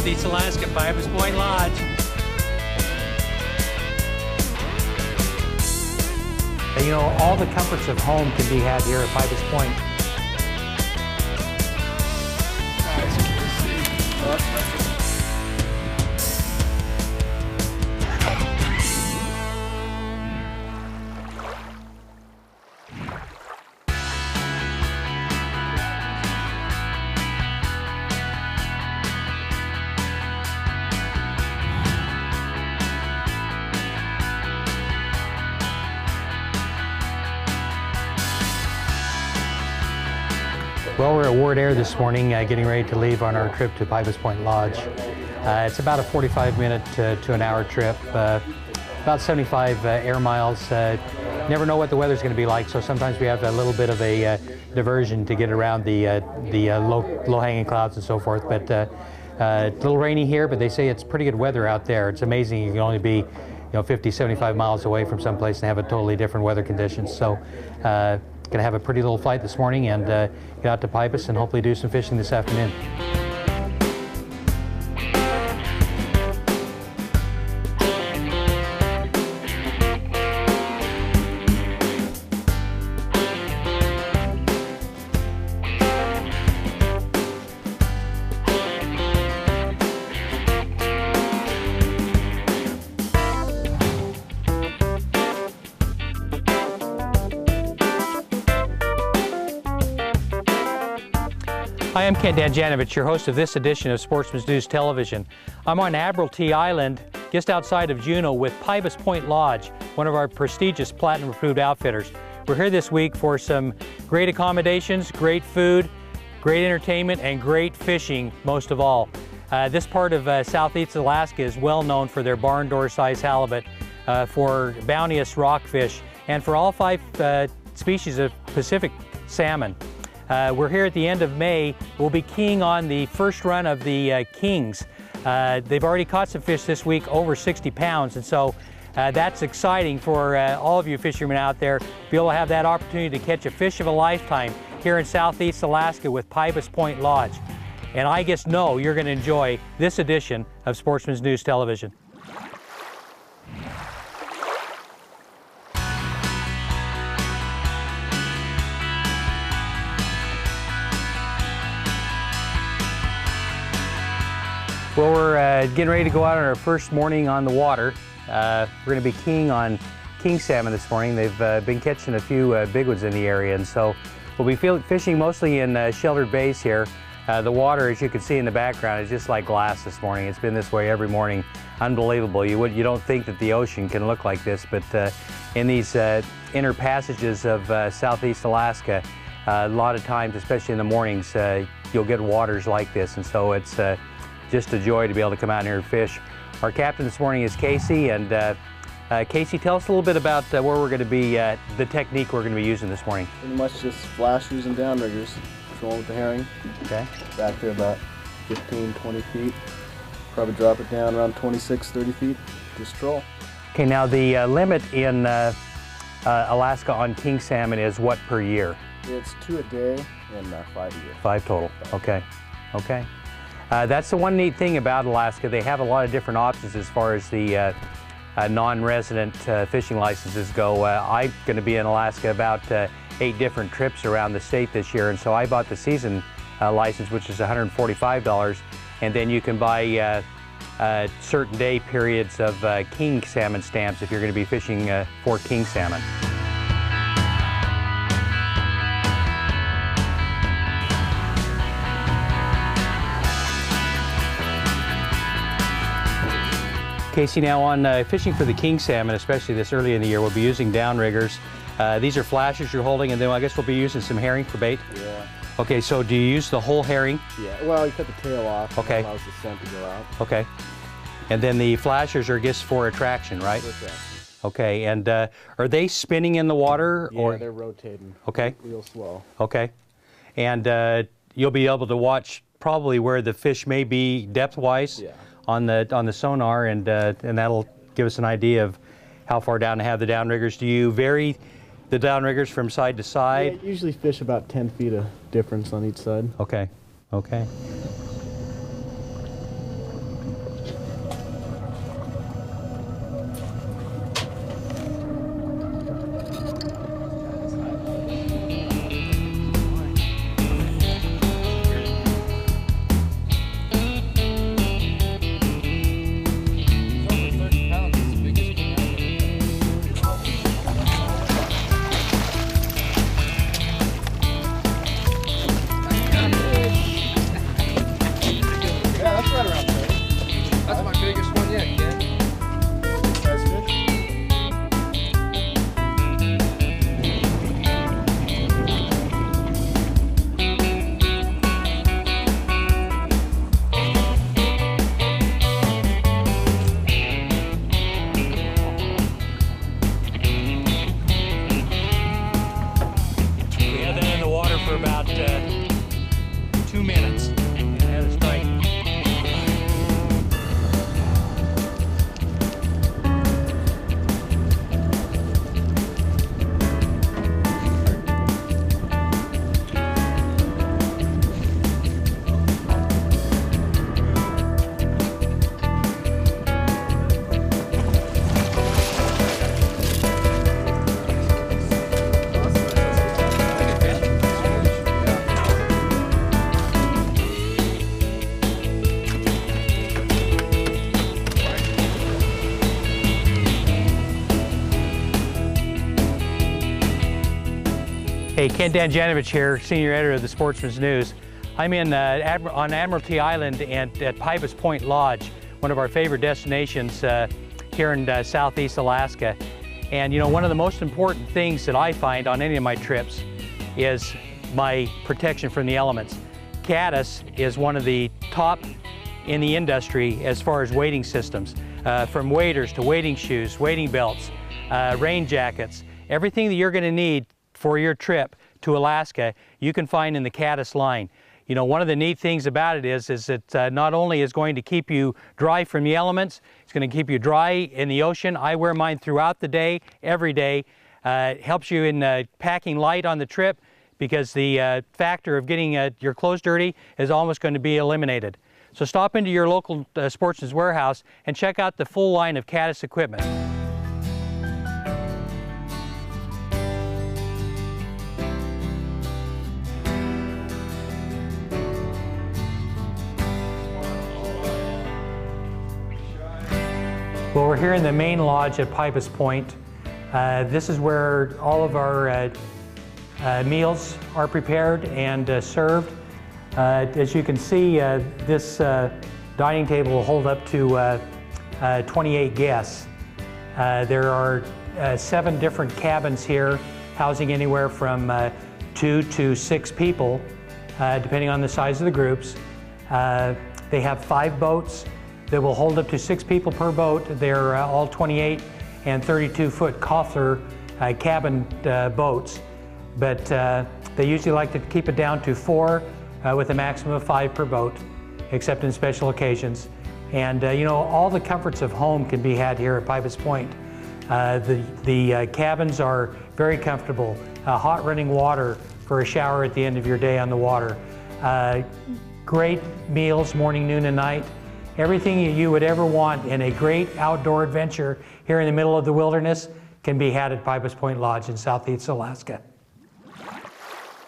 Southeast Alaska, Pybus Point Lodge. You know, all the comforts of home can be had here at Pybus Point. Well, we're at Ward Air this morning, getting ready to leave on our trip to Pybus Point Lodge. It's about a 45-minute to an hour trip, about 75 air miles. Never know what the weather's going to be like, so sometimes we have a little bit of a diversion to get around the low-hanging clouds and so forth. But it's a little rainy here, but they say it's pretty good weather out there. It's amazing you can only be 50, 75 miles away from someplace and have a totally different weather conditions. So going to have a pretty little flight this morning and get out to Pybus and hopefully do some fishing this afternoon. Hi, I'm Janovich, your host of this edition of Sportsman's News Television. I'm on Admiralty Island, just outside of Juneau, with Pybus Point Lodge, one of our prestigious platinum-approved outfitters. We're here this week for some great accommodations, great food, great entertainment, and great fishing, most of all. This part of Southeast Alaska is well known for their barn door size halibut, for bounteous rockfish, and for all 5 species of Pacific salmon. We're here at the end of May. We'll be keying on the first run of the kings. They've already caught some fish this week, over 60 pounds, and so that's exciting for all of you fishermen out there to be able to have that opportunity to catch a fish of a lifetime here in Southeast Alaska with Pybus Point Lodge. And I just know you're going to enjoy this edition of Sportsman's News Television. Well, we're getting ready to go out on our first morning on the water. We're going to be keying on king salmon this morning. They've been catching a few big ones in the area, and so we'll be fishing mostly in sheltered bays here. The water, as you can see in the background, is just like glass this morning. It's been this way every morning. Unbelievable. You don't think that the ocean can look like this, but in these inner passages of Southeast Alaska, a lot of times, especially in the mornings, you'll get waters like this, and so it's just a joy to be able to come out here and fish. Our captain this morning is Casey, and Casey, tell us a little bit about where we're going to be, the technique we're going to be using this morning. Pretty much just flashers and downriggers, trolling with the herring. Okay. Back there about 15, 20 feet. Probably drop it down around 26, 30 feet, just troll. Okay, now the limit in Alaska on king salmon is what per year? It's 2 a day and 5 a year. 5 total, okay, okay. That's the one neat thing about Alaska. They have a lot of different options as far as the non-resident fishing licenses go. I'm going to be in Alaska about 8 different trips around the state this year, and so I bought the season license, which is $145, and then you can buy certain day periods of king salmon stamps if you're going to be fishing for king salmon. Casey, now on fishing for the king salmon, especially this early in the year, we'll be using downriggers. These are flashers you're holding, and then I guess we'll be using some herring for bait? Yeah. Okay, so do you use the whole herring? Yeah, well, you cut the tail off. Okay. And it allows the scent to go out. Okay. And then the flashers are just for attraction, right? For attraction. Okay, and are they spinning in the water? Yeah, or? They're rotating. Okay. Real slow. Okay. And you'll be able to watch probably where the fish may be depth-wise? Yeah. On the sonar, and that'll give us an idea of how far down to have the downriggers. Do you vary the downriggers from side to side? Yeah, usually fish about 10 feet of difference on each side. Okay, okay. Hey, Ken Janovich here, Senior Editor of the Sportsman's News. I'm on Admiralty Island and at Pybus Point Lodge, one of our favorite destinations here in southeast Alaska. And you know, one of the most important things that I find on any of my trips is my protection from the elements. Caddis is one of the top in the industry as far as wading systems, from waders to wading shoes, wading belts, rain jackets, everything that you're going to need for your trip to Alaska, you can find in the Caddis line. You know, one of the neat things about it is that not only is going to keep you dry from the elements, it's going to keep you dry in the ocean. I wear mine throughout the day, every day. It helps you in packing light on the trip because the factor of getting your clothes dirty is almost going to be eliminated. So stop into your local Sportsman's Warehouse and check out the full line of Caddis equipment. Well, we're here in the main lodge at Pybus Point. This is where all of our meals are prepared and served. As you can see, this dining table will hold up to 28 guests. There are 7 different cabins here, housing anywhere from 2 to 6 people, depending on the size of the groups. They have 5 boats that will hold up to 6 people per boat. They're all 28 and 32-foot Koffler cabin boats, but they usually like to keep it down to 4 with a maximum of 5 per boat, except in special occasions. And you know, all the comforts of home can be had here at Pybus Point. The cabins are very comfortable. Hot running water for a shower at the end of your day on the water. Great meals morning, noon, and night. Everything you would ever want in a great outdoor adventure here in the middle of the wilderness can be had at Pybus Point Lodge in southeast Alaska.